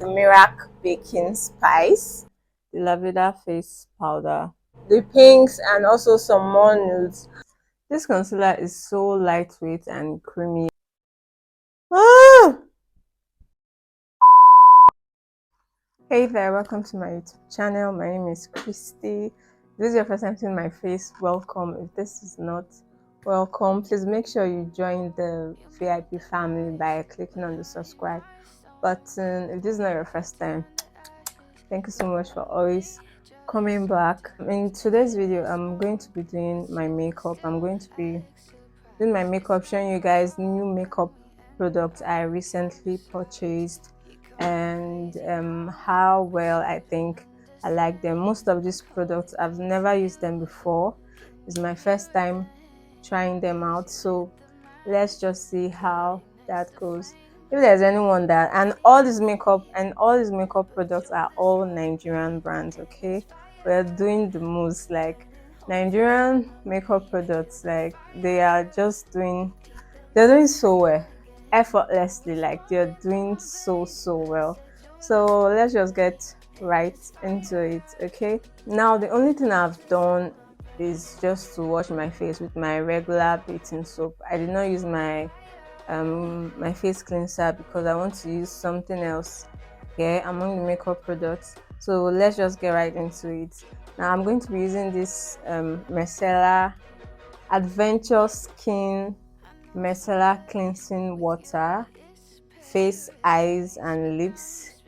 the Mirac baking spice, The lavender face powder. the pinks, and also some more nudes. This concealer is so lightweight and creamy. Ah! Hey there, welcome to my YouTube channel. My name is Christy. If this is your first time seeing my face, welcome. If this is not, welcome. Please make sure you join the VIP family by clicking on the subscribe button. If this is not your first time, thank you so much for always coming back. In today's video, I'm going to be doing my makeup. I'm going to be doing my makeup, showing you guys new makeup products I recently purchased and how well I think I like them. Most of these products I've never used them before. It's my first time trying them out, so let's just see how that goes. If there's anyone that, and all these makeup products are all Nigerian brands, okay? We're doing the most, like Nigerian makeup products, like they're doing so well, effortlessly, like they're doing so well. So let's just get right into it, okay? Now the only thing I've done is just to wash my face with my regular bathing soap. I did not use my face cleanser because I want to use something else here among the makeup products. So let's just get right into it. Now I'm going to be using this micellar adventure skin micellar cleansing water, face, eyes and lips,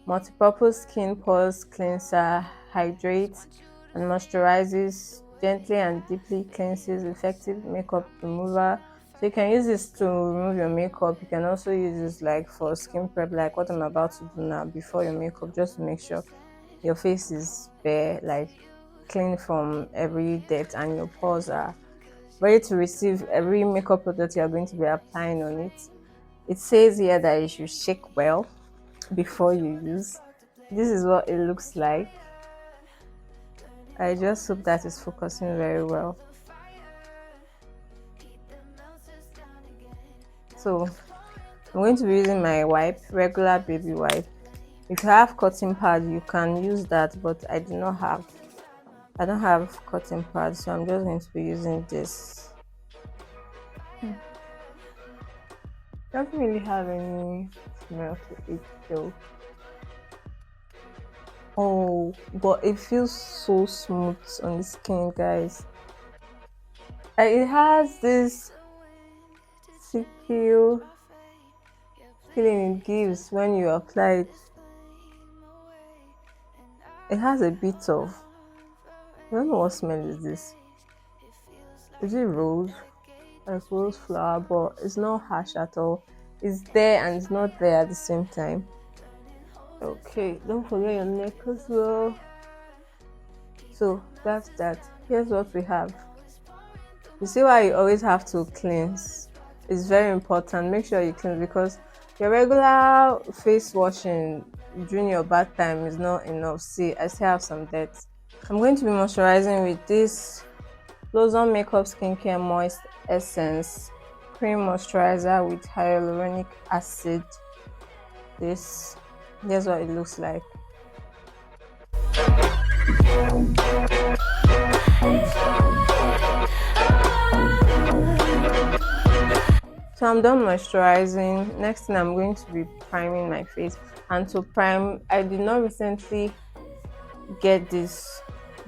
multi-purpose skin pores cleanser, hydrates and moisturizes, gently and deeply cleanses, effective makeup remover. So you can use this to remove your makeup. You can also use this like for skin prep, like what I'm about to do now, before your makeup, just to make sure your face is bare, like clean from every dirt, and your pores are ready to receive every makeup product you are going to be applying on it. It says here that you should shake well before you use. This is what it looks like. I just hope that it's focusing very well. So I'm going to be using my wipe, regular baby wipe. If you have cotton pad, you can use that, but I don't have cotton pad, so I'm just going to be using this. Doesn't really have any smell to it though. Oh, but it feels so smooth on the skin, guys. It has this secure feeling it gives when you apply it. It has a bit of, I don't know what smell is this. Is it rose? Like rose flower, but it's not harsh at all. It's there and it's not there at the same time. Okay, don't forget your neck as well. So that's that. Here's what we have. You see why you always have to cleanse? It's very important. Make sure you cleanse, because your regular face washing during your bath time is not enough. See, I still have some dirt. I'm going to be moisturizing with this Blossom Makeup Skincare Moist Essence Cream Moisturizer with hyaluronic acid. Here's what it looks like. So I'm done moisturizing. Next thing, I'm going to be priming my face. And to prime, I did not recently get this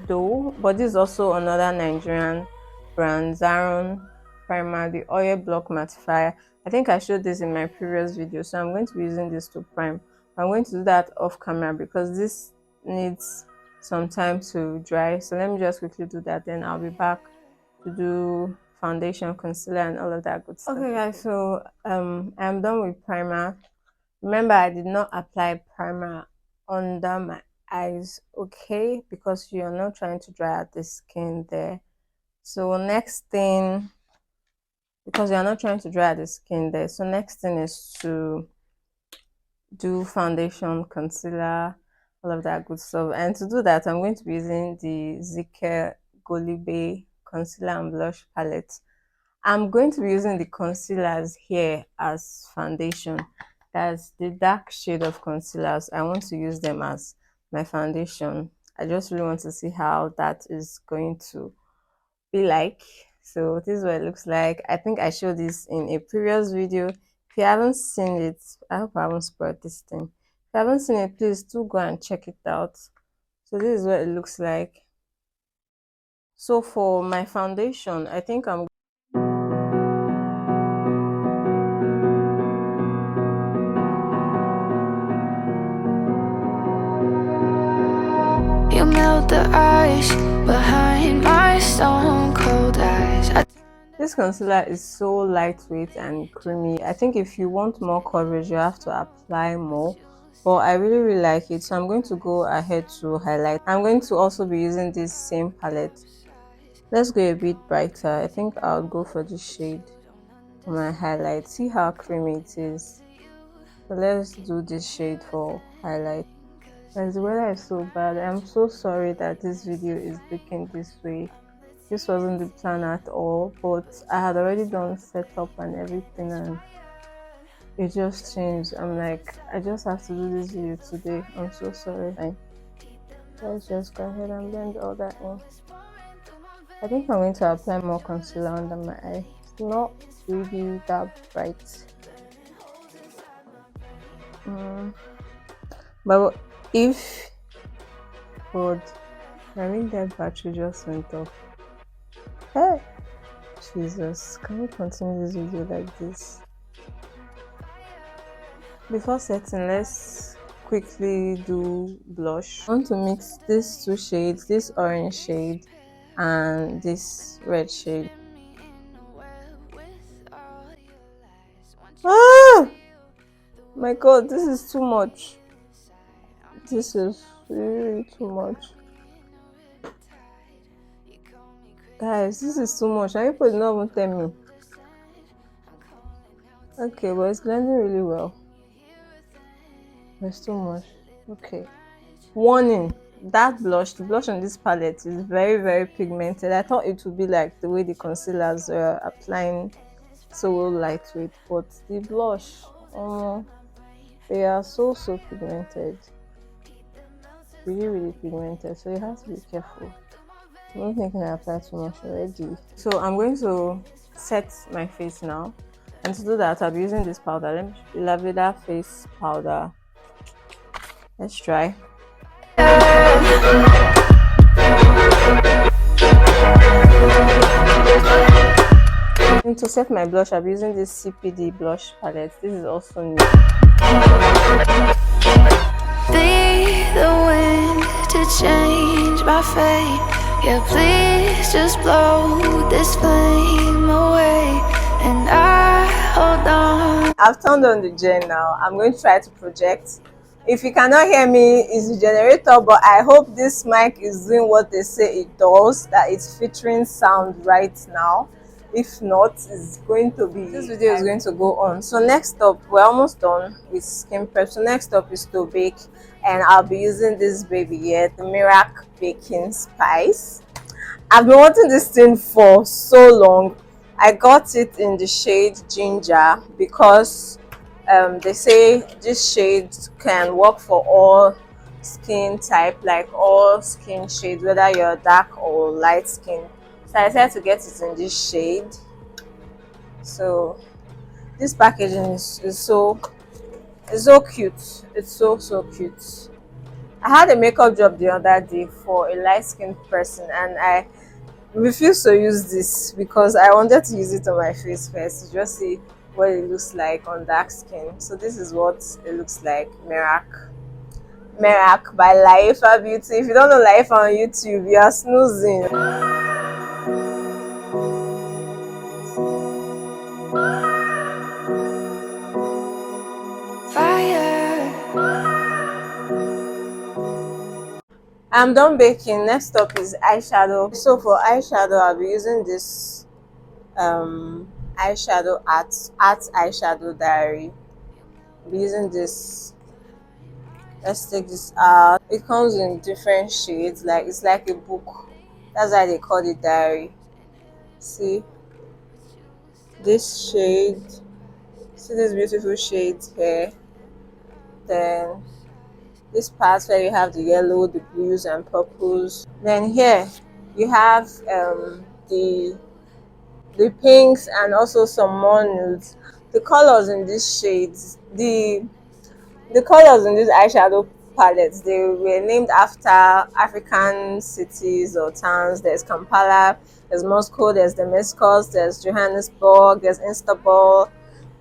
though, but this is also another Nigerian brand, Zaron primer, the oil block mattifier. I think I showed this in my previous video, so I'm going to be using this to prime. I'm going to do that off camera because this needs some time to dry. So let me just quickly do that, then I'll be back to do foundation, concealer and all of that good stuff. Okay guys, so I'm done with primer. Remember, I did not apply primer under my eyes, okay, because you're not trying to dry out the skin there. So next thing, because you're not trying to dry out the skin there, so next thing is to do foundation, concealer, all of that good stuff. And to do that, I'm going to be using the Zika Golibe concealer and blush palette. I'm going to be using the concealers here as foundation. That's the dark shade of concealers. I want to use them as my foundation. I just really want to see how that is going to be like. So this is what it looks like. I think I showed this in a previous video. If you haven't seen it, I hope I haven't spoiled this thing. If you haven't seen it, please do go and check it out. So this is what it looks like. So for my foundation, I think I'm You melt the ice behind my stone cold eyes. This concealer is so lightweight and creamy. I think if you want more coverage, you have to apply more. But I really like it. So I'm going to go ahead to highlight. I'm going to also be using this same palette. Let's go a bit brighter. I think I'll go for this shade for my highlight. See how creamy it is. So let's do this shade for highlight. As the weather is so bad, I'm so sorry that this video is looking this way. This wasn't the plan at all, but I had already done setup and everything, and it just changed. I'm like, I just have to do this video today. I'm so sorry. Let's just go ahead and blend all that in. I think I'm going to apply more concealer under my eye. It's not really that bright. But if God, I think that battery just went off. Hey, Jesus, can we continue this video like this? Before setting, let's quickly do blush. I want to mix these two shades, this orange shade and this red shade. Ah! My God, this is too much. This is really too much. Guys, this is too much. And people did not even tell me. Okay, but it's blending really well. There's too much. Okay. Warning, that blush, the blush on this palette is very pigmented. I thought it would be like the way the concealers are applying, so lightweight, but the blush, they are so pigmented, really pigmented, so you have to be careful. I don't think I applied too much already. So I'm going to set my face now, and to do that I'll be using this powder. Let me lavender face powder. Let's try. And to set my blush, I'm using this CPD blush palette. This is also new. Be the wind to change my fate. Yeah, please just blow this flame away, and I hold on. I've turned on the gen now. I'm going to try to project. If you cannot hear me, it's the generator, but I hope this mic is doing what they say it does, that it's filtering sound right now. If not, it's going to be, this video is going to go on. So next up, we're almost done with skin prep. So next up is to bake, and I'll be using this baby here, the Miracle Baking Spice. I've been wanting this thing for so long. I got it in the shade Ginger because they say this shade can work for all skin type, like all skin shades, whether you're dark or light skin. So I decided to get it in this shade. So this packaging is so cute. It's so cute. I had a makeup job the other day for a light skinned person, and I refused to use this because I wanted to use it on my face first to just see what it looks like on dark skin. So this is what it looks like. Miracle by Laifa Beauty. If you don't know Laifa on YouTube, you are snoozing. I'm done baking. Next up is eyeshadow. So for eyeshadow, I'll be using this eyeshadow art eyeshadow diary. I'll be using this. Let's take this out. It comes in different shades, like it's like a book. That's why they call it diary. See this shade, see these beautiful shades here. Then this part where you have the yellow, the blues and purples. Then here you have the pinks and also some more nudes. The colors in these shades, the colors in these eyeshadow palettes, they were named after African cities or towns. There's Kampala, there's Moscow, there's Damascus, there's Johannesburg, there's Istanbul,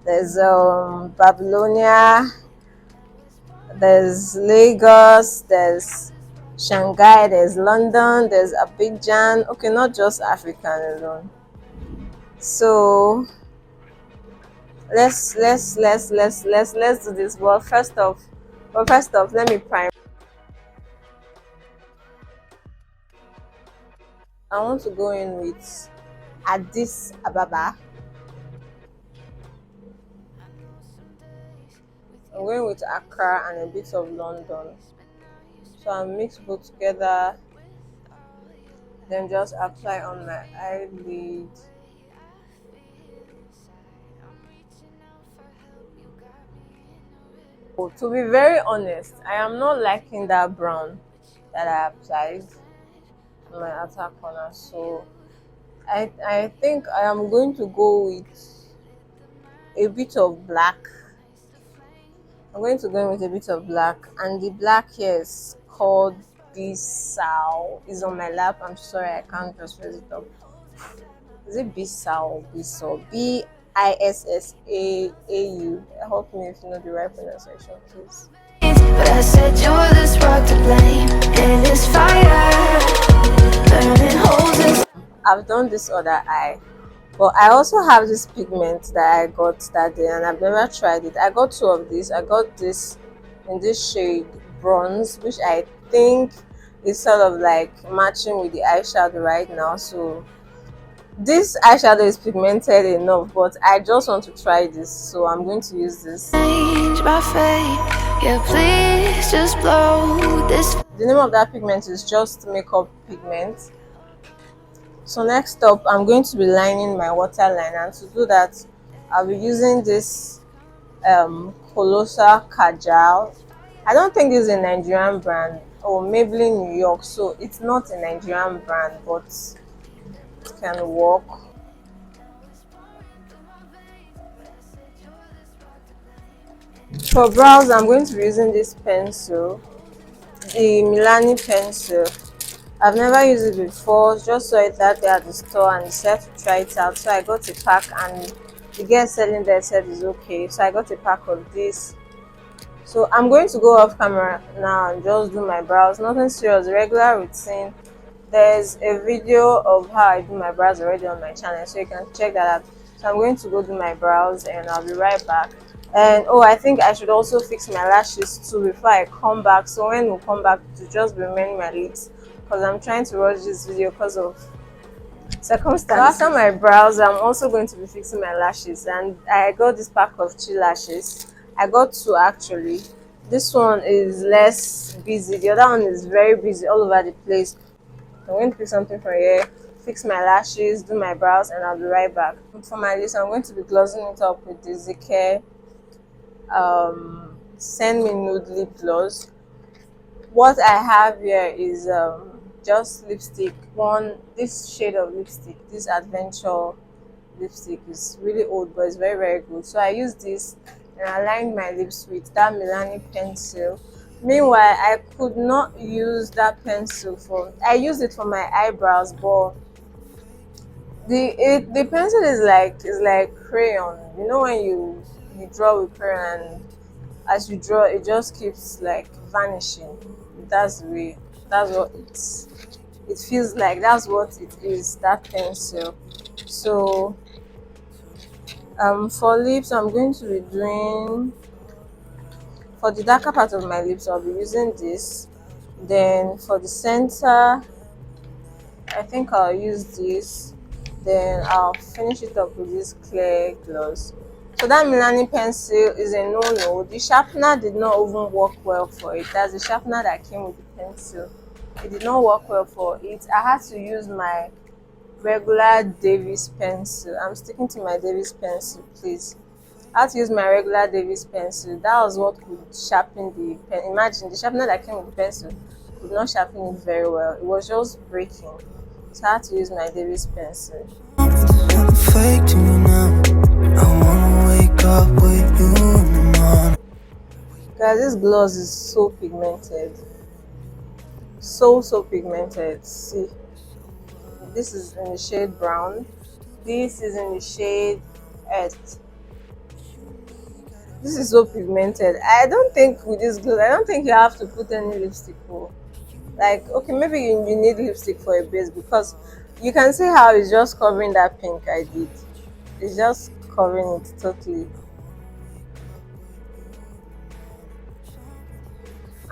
there's Babylonia, there's Lagos, there's Shanghai, there's London, there's Abidjan. Okay, not just African alone. So let's do this. Well, first off, let me prime. I want to go in with Addis Ababa. I'm going with Accra and a bit of London. So I'll mix both together, then just apply on my eyelid. Oh, to be very honest, I am not liking that brown that I applied on my outer corner. So I think I am going to go with a bit of black. I'm going to go in with a bit of black, and the black here is called Bissau. It's on my lap. I'm sorry, I can't just raise it up. Is it Bissau? Bissau. Bissau. Help me if you know the right pronunciation, please. But I said you were the spark to blame, and this fire burning holes in. I've done this other eye, but I also have this pigment that I got that day and I've never tried it. I got two of these. I got this in this shade bronze, which I think is sort of like matching with the eyeshadow right now. So this eyeshadow is pigmented enough, but I just want to try this, so I'm going to use this. Change my fate, yeah, please just blow this. The name of that pigment is Just Makeup Pigment. So next up, I'm going to be lining my waterline, and to do that, I'll be using this Colossal Kajal. I don't think this is a Nigerian brand, or Maybelline New York, so it's not a Nigerian brand, but it can work. For brows, I'm going to be using this pencil, the Milani pencil. I've never used it before, just saw it that day at the store and decided to try it out. So I got a pack, and the girl selling there said it's okay. So I got a pack of this. So I'm going to go off camera now and just do my brows. Nothing serious, regular routine. There's a video of how I do my brows already on my channel, so you can check that out. So I'm going to go do my brows and I'll be right back. And oh, I think I should also fix my lashes too before I come back. So when we come back, to just be remaining my lips, because I'm trying to rush this video because of circumstances. So after my brows, I'm also going to be fixing my lashes, and I got this pack of 2 lashes. I got 2 actually. This one is less busy, the other one is very busy all over the place. I'm going to pick something from here, fix my lashes, do my brows, and I'll be right back. For my lips, I'm going to be glossing it up with the Zicare Send Me Nude Lip Gloss. What I have here is just lipstick, this shade of lipstick, this Adventure lipstick is really old, but it's very, very good. So I use this and I lined my lips with that Milani pencil. Meanwhile, I could not use that pencil I used it for my eyebrows, but the pencil is like crayon. You know when you draw with crayon, and as you draw, it just keeps like vanishing. That's what it feels like. That's what it is, that pencil. So for lips, I'm going to be doing, for the darker part of my lips, I'll be using this. Then for the center, I think I'll use this. Then I'll finish it up with this clear gloss. So that Milani pencil is a no-no. The sharpener did not even work well for it. That's the sharpener that came with the pencil. It did not work well for it. I had to use my regular Davis pencil. I'm sticking to my Davis pencil, please. I had to use my regular Davis pencil. That was what could sharpen the pen. Imagine the sharpener that came with the pencil could not sharpen it very well. It was just breaking. So I had to use my Davis pencil. Fake to you now. I wanna wake up with you in the morning. Guys, this gloss is so pigmented. So pigmented. See, this is in the shade brown. This is in the shade earth. This is so pigmented. I don't think with this gloss, I don't think you have to put any lipstick for. Like, okay, maybe you need lipstick for a base, because you can see how it's just covering that pink I did. It's just covering it totally.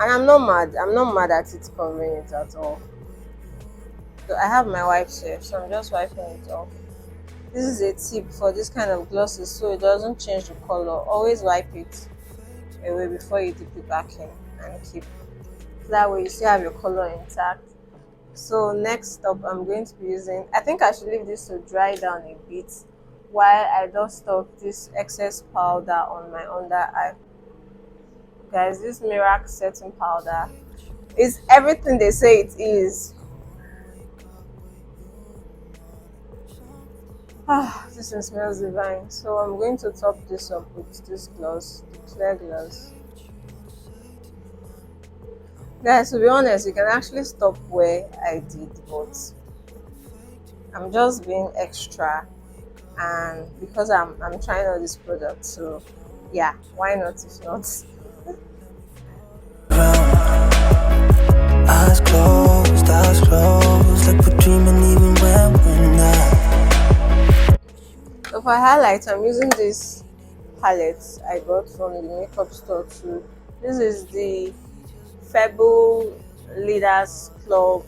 And I'm not mad at it covering it at all. So I have my wipes here, so I'm just wiping it off. This is a tip for this kind of glosses, so it doesn't change the color. Always wipe it away before you dip it back in and keep. So that way you still have your color intact. So next up, I'm going to be using, I think I should leave this to dry down a bit while I dust off this excess powder on my under eye. Guys, this Miracle setting powder is everything they say it is. This one smells divine. So I'm going to top this up with this gloss, the clear gloss. Guys, to be honest, you can actually stop where I did, but I'm just being extra, and because I'm trying out this product, so yeah, why not if not? Eyes closed, like we're dreaming even when we're not. So for highlights, I'm using this palette I got from the makeup store too. This is the Fable Leaders Club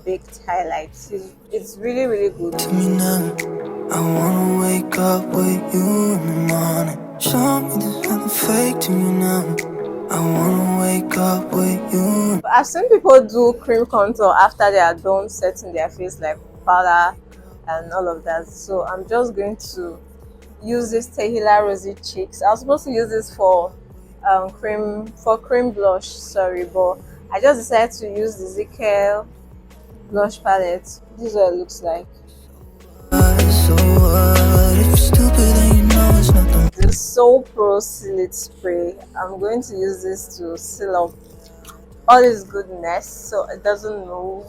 Baked Highlights. It's really good. To me now, I wanna wake up with you in the morning. Show me there's nothing fake to me now. I wanna wake up with you. But I've seen people do cream contour after they are done setting their face, like powder and all of that. So I'm just going to use this Tehila Rosy Cheeks. I was supposed to use this for cream blush, sorry, but I just decided to use the Zickel blush palette. This is what it looks like. So what? If you're stupid, then you know it's nothing. The So Pro Seal Spray. I'm going to use this to seal up all this goodness so it doesn't move.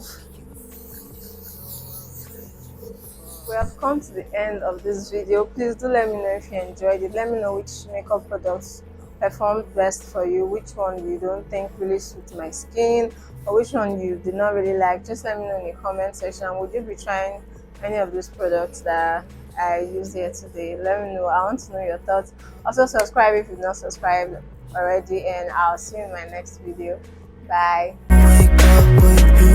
We have come to the end of this video. Please do let me know if you enjoyed it. Let me know which makeup products performed best for you, which one you don't think really suits my skin, or which one you did not really like. Just let me know in the comment section. Would you be trying any of these products that I use here today? Let me know. I want to know your thoughts. Also subscribe if you've not subscribed already, and I'll see you in my next video. Bye. Wake up with you.